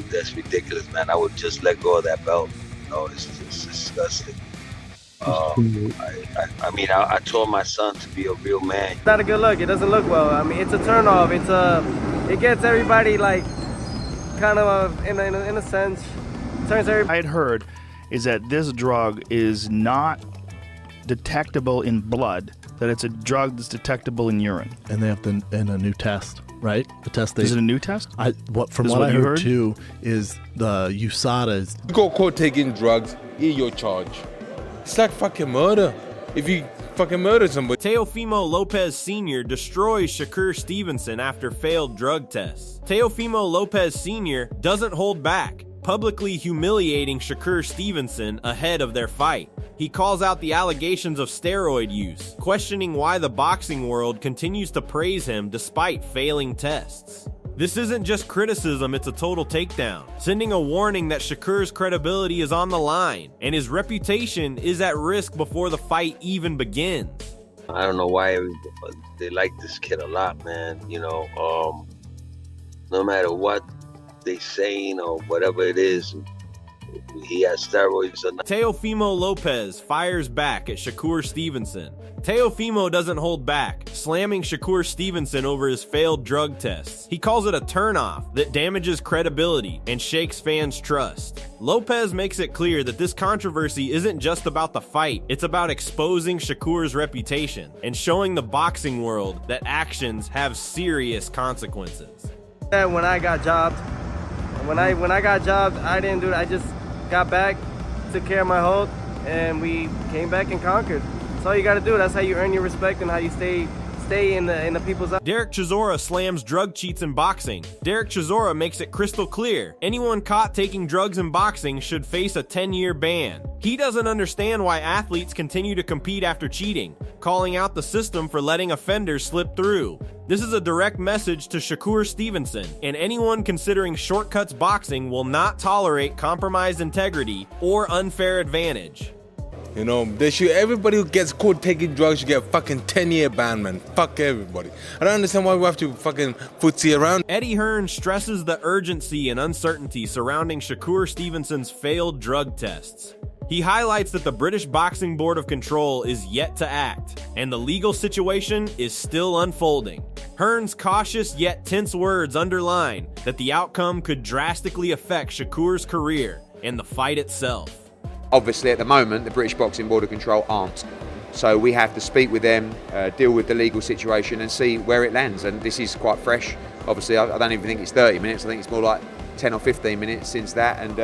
that's ridiculous, man. I would just let go of that belt. It's disgusting. I mean, I told my son to be a real man. It's not a good look. It doesn't look well. I mean, it's a turnoff. It gets everybody like kind of in a sense. Turns everybody. I had heard is that this drug is not detectable in blood. That it's a drug that's detectable in urine. And they have to in a new test, right? The test. Is it a new test? From what I heard too is the USADA. You got caught taking drugs, you're charged. It's like fucking murder. If you fucking murder somebody. Teofimo Lopez Sr. destroys Shakur Stevenson after failed drug tests. Teofimo Lopez Sr. doesn't hold back, publicly humiliating Shakur Stevenson ahead of their fight. He calls out the allegations of steroid use, questioning why the boxing world continues to praise him despite failing tests. This isn't just criticism, it's a total takedown, sending a warning that Shakur's credibility is on the line, and his reputation is at risk before the fight even begins. I don't know why they like this kid a lot, man. No matter what they saying or whatever it is, he has steroids or not. Teofimo Lopez fires back at Shakur Stevenson. Teofimo doesn't hold back, slamming Shakur Stevenson over his failed drug tests. He calls it a turnoff that damages credibility and shakes fans' trust. Lopez makes it clear that this controversy isn't just about the fight, it's about exposing Shakur's reputation and showing the boxing world that actions have serious consequences. When I got jobbed, I didn't do it. I just got back, took care of my hold, and we came back and conquered. That's all you got to do. That's how you earn your respect and how you stay in the people's eyes. Derek Chisora slams drug cheats in boxing. Derek Chisora makes it crystal clear. Anyone caught taking drugs in boxing should face a 10-year ban. He doesn't understand why athletes continue to compete after cheating, calling out the system for letting offenders slip through. This is a direct message to Shakur Stevenson, and anyone considering shortcuts boxing will not tolerate compromised integrity or unfair advantage. They should, everybody who gets caught taking drugs should get a fucking 10-year ban, man. Fuck everybody. I don't understand why we have to fucking footsie around. Eddie Hearn stresses the urgency and uncertainty surrounding Shakur Stevenson's failed drug tests. He highlights that the British Boxing Board of Control is yet to act, and the legal situation is still unfolding. Hearn's cautious yet tense words underline that the outcome could drastically affect Shakur's career and the fight itself. Obviously, at the moment, the British Boxing Board of Control aren't. So we have to speak with them, deal with the legal situation and see where it lands. And this is quite fresh. Obviously, I don't even think it's 30 minutes. I think it's more like 10 or 15 minutes since that. And,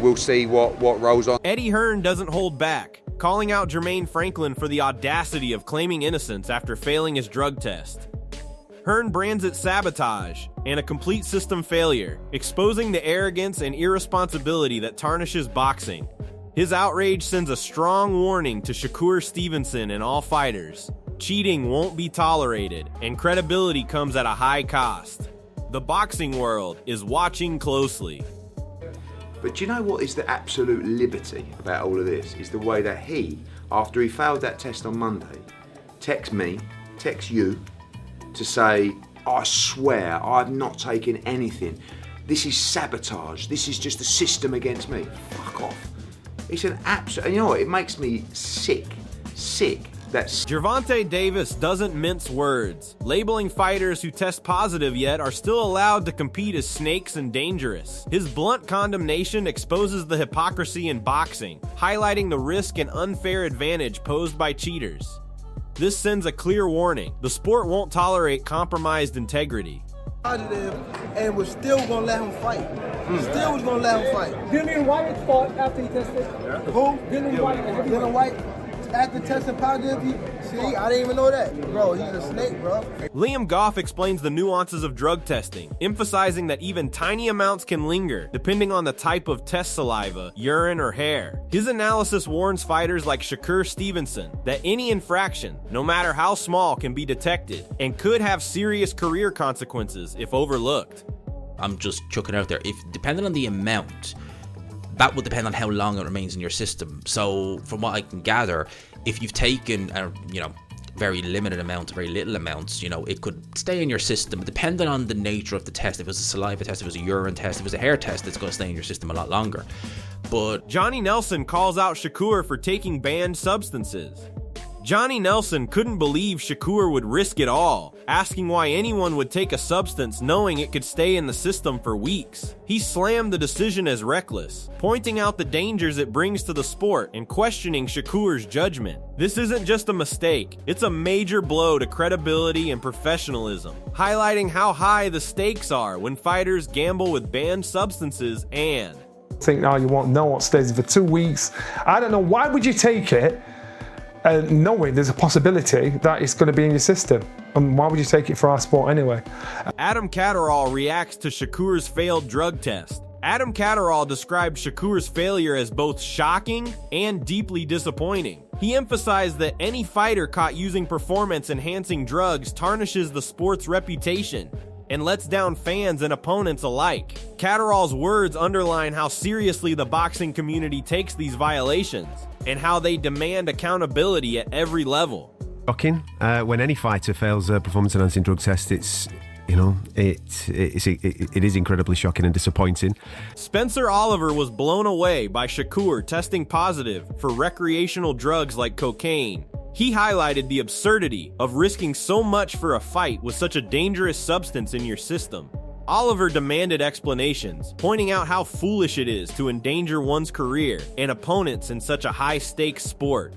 we'll see what rolls on. Eddie Hearn doesn't hold back, calling out Jermaine Franklin for the audacity of claiming innocence after failing his drug test. Hearn brands it sabotage and a complete system failure, exposing the arrogance and irresponsibility that tarnishes boxing. His outrage sends a strong warning to Shakur Stevenson and all fighters. Cheating won't be tolerated, and credibility comes at a high cost. The boxing world is watching closely. But do you know what is the absolute liberty about all of this? Is the way that he, after he failed that test on Monday, texts me, texts you, to say, I swear I've not taken anything. This is sabotage. This is just a system against me. Fuck off. It's an absolute, you know what, it makes me sick. Gervonta Davis doesn't mince words, labeling fighters who test positive yet are still allowed to compete as snakes and dangerous. His blunt condemnation exposes the hypocrisy in boxing, highlighting the risk and unfair advantage posed by cheaters. This sends a clear warning. The sport won't tolerate compromised integrity. Positive, and we're still gonna let him fight. Still was gonna let him fight. Dillian White fought after he tested. Who? Dillian White. Dillian White. After testing positive, see, I didn't even know that. Bro, he's a snake, bro. Liam Goff explains the nuances of drug testing, emphasizing that even tiny amounts can linger, depending on the type of test saliva, urine, or hair. His analysis warns fighters like Shakur Stevenson that any infraction, no matter how small, can be detected, and could have serious career consequences if overlooked. I'm just chucking out there, if depending on the amount, that will depend on how long it remains in your system. So from what I can gather, if you've taken very limited amounts, very little amounts, you know, it could stay in your system. Depending on the nature of the test, if it was a saliva test, if it was a urine test, if it was a hair test, it's going to stay in your system a lot longer. But Johnny Nelson calls out Shakur for taking banned substances. Johnny Nelson couldn't believe Shakur would risk it all, asking why anyone would take a substance knowing it could stay in the system for weeks. He slammed the decision as reckless, pointing out the dangers it brings to the sport and questioning Shakur's judgment. This isn't just a mistake, it's a major blow to credibility and professionalism, highlighting how high the stakes are when fighters gamble with banned substances and think now you won't know what stays for 2 weeks. I don't know, why would you take it knowing there's a possibility that it's going to be in your system? And why would you take it for our sport anyway? Adam Catterall reacts to Shakur's failed drug test. Adam Catterall described Shakur's failure as both shocking and deeply disappointing. He emphasized that any fighter caught using performance-enhancing drugs tarnishes the sport's reputation and lets down fans and opponents alike. Catterall's words underline how seriously the boxing community takes these violations and how they demand accountability at every level. Shocking. When any fighter fails a performance-enhancing drug test, it's, you know, it is incredibly shocking and disappointing. Spencer Oliver was blown away by Shakur testing positive for recreational drugs like cocaine. He highlighted the absurdity of risking so much for a fight with such a dangerous substance in your system. Oliver demanded explanations, pointing out how foolish it is to endanger one's career and opponents in such a high-stakes sport.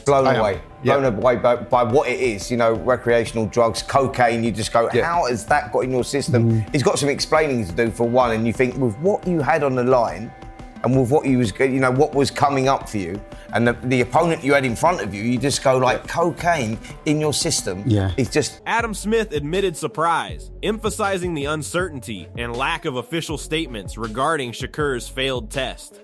Blown away by what it is, you know, recreational drugs, cocaine. You just go, how has that got in your system? He's got some explaining to do for one, and you think with what you had on the line and with what you was, you know, what was coming up for you, and the opponent you had in front of you, you just go like, cocaine in your system. It's just... Adam Smith admitted surprise, emphasizing the uncertainty and lack of official statements regarding Shakur's failed test.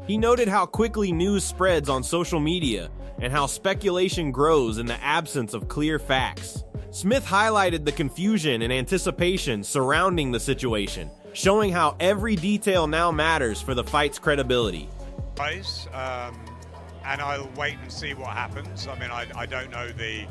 He noted how quickly news spreads on social media and how speculation grows in the absence of clear facts. Smith highlighted the confusion and anticipation surrounding the situation, showing how every detail now matters for the fight's credibility. And I'll wait and see what happens. I mean, I don't know the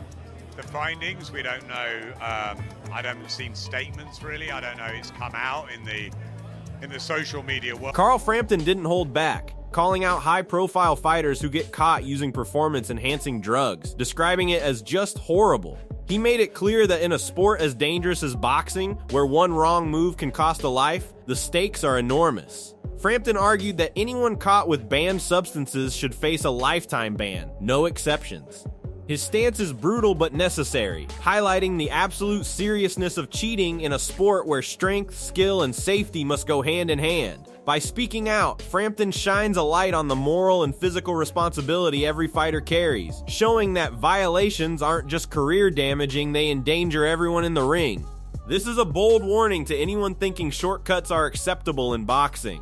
findings. We don't know. I haven't seen statements really. I don't know. It's come out in the social media world. Carl Frampton didn't hold back, calling out high-profile fighters who get caught using performance-enhancing drugs, describing it as just horrible. He made it clear that in a sport as dangerous as boxing, where one wrong move can cost a life, the stakes are enormous. Frampton argued that anyone caught with banned substances should face a lifetime ban, no exceptions. His stance is brutal but necessary, highlighting the absolute seriousness of cheating in a sport where strength, skill, and safety must go hand in hand. By speaking out, Frampton shines a light on the moral and physical responsibility every fighter carries, showing that violations aren't just career damaging, they endanger everyone in the ring. This is a bold warning to anyone thinking shortcuts are acceptable in boxing.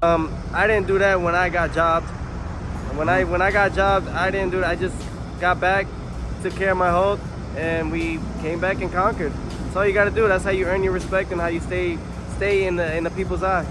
I didn't do that when I got jobbed. When I got jobbed, I didn't do that. I just got back, took care of my hold, and we came back and conquered. That's all you got to do. That's how you earn your respect and how you stay in the people's eye.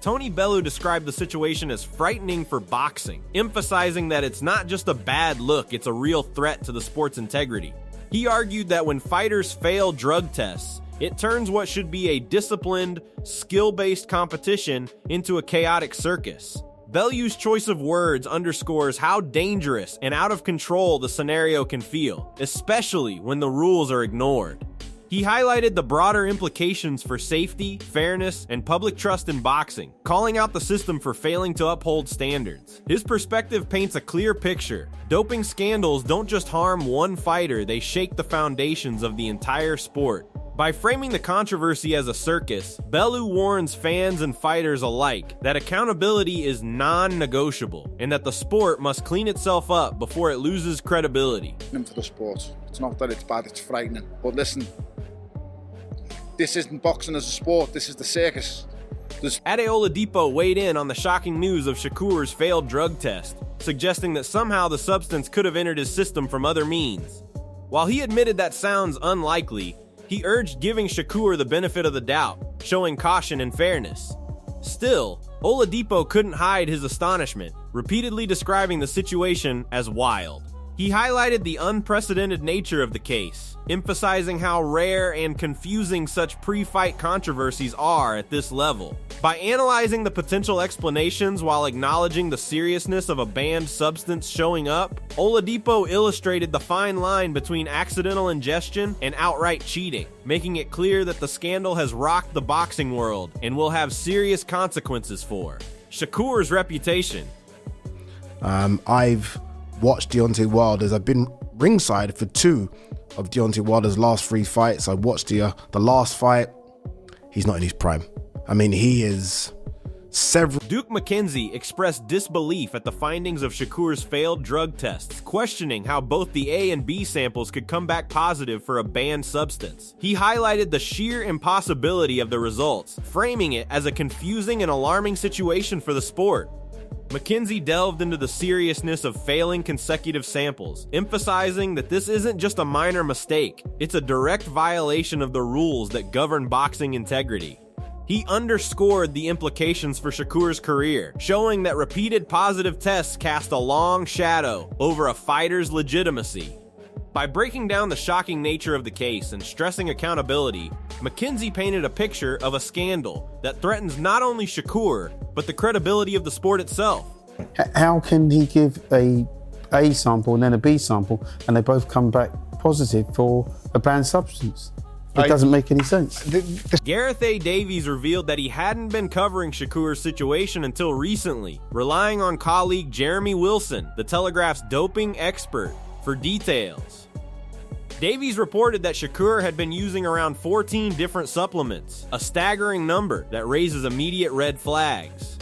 Tony Bellew described the situation as frightening for boxing, emphasizing that it's not just a bad look, it's a real threat to the sport's integrity. He argued that when fighters fail drug tests, it turns what should be a disciplined, skill-based competition into a chaotic circus. Bellew's choice of words underscores how dangerous and out of control the scenario can feel, especially when the rules are ignored. He highlighted the broader implications for safety, fairness, and public trust in boxing, calling out the system for failing to uphold standards. His perspective paints a clear picture. Doping scandals don't just harm one fighter, they shake the foundations of the entire sport. By framing the controversy as a circus, Bellew warns fans and fighters alike that accountability is non-negotiable and that the sport must clean itself up before it loses credibility. For the sport, it's not that it's bad, it's frightening. But listen, this isn't boxing as a sport, this is the circus. Ade Oladipo weighed in on the shocking news of Shakur's failed drug test, suggesting that somehow the substance could have entered his system from other means. While he admitted that sounds unlikely, he urged giving Shakur the benefit of the doubt, showing caution and fairness. Still, Oladipo couldn't hide his astonishment, repeatedly describing the situation as wild. He highlighted the unprecedented nature of the case, emphasizing how rare and confusing such pre-fight controversies are at this level. By analyzing the potential explanations while acknowledging the seriousness of a banned substance showing up, Oladipo illustrated the fine line between accidental ingestion and outright cheating, making it clear that the scandal has rocked the boxing world and will have serious consequences for Shakur's reputation. I've watched Deontay Wilder's. I've been ringside for 2 of Deontay Wilder's last 3 fights. I watched the last fight. He's not in his prime. I mean, he is several. Duke McKenzie expressed disbelief at the findings of Shakur's failed drug tests, questioning how both the A and B samples could come back positive for a banned substance. He highlighted the sheer impossibility of the results, framing it as a confusing and alarming situation for the sport. McKenzie delved into the seriousness of failing consecutive samples, emphasizing that this isn't just a minor mistake, it's a direct violation of the rules that govern boxing integrity. He underscored the implications for Shakur's career, showing that repeated positive tests cast a long shadow over a fighter's legitimacy. By breaking down the shocking nature of the case and stressing accountability, McKenzie painted a picture of a scandal that threatens not only Shakur, but the credibility of the sport itself. How can he give a sample and then a B sample and they both come back positive for a banned substance? It doesn't make any sense. Gareth A. Davies revealed that he hadn't been covering Shakur's situation until recently, relying on colleague Jeremy Wilson, the Telegraph's doping expert, for details. Davies reported that Shakur had been using around 14 different supplements, a staggering number that raises immediate red flags.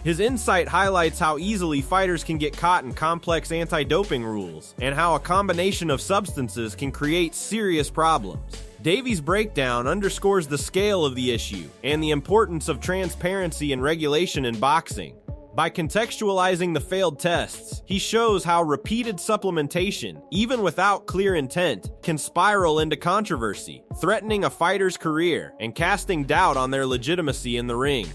His insight highlights how easily fighters can get caught in complex anti-doping rules, and how a combination of substances can create serious problems. Davies' breakdown underscores the scale of the issue and the importance of transparency and regulation in boxing. By contextualizing the failed tests, he shows how repeated supplementation, even without clear intent, can spiral into controversy, threatening a fighter's career and casting doubt on their legitimacy in the ring.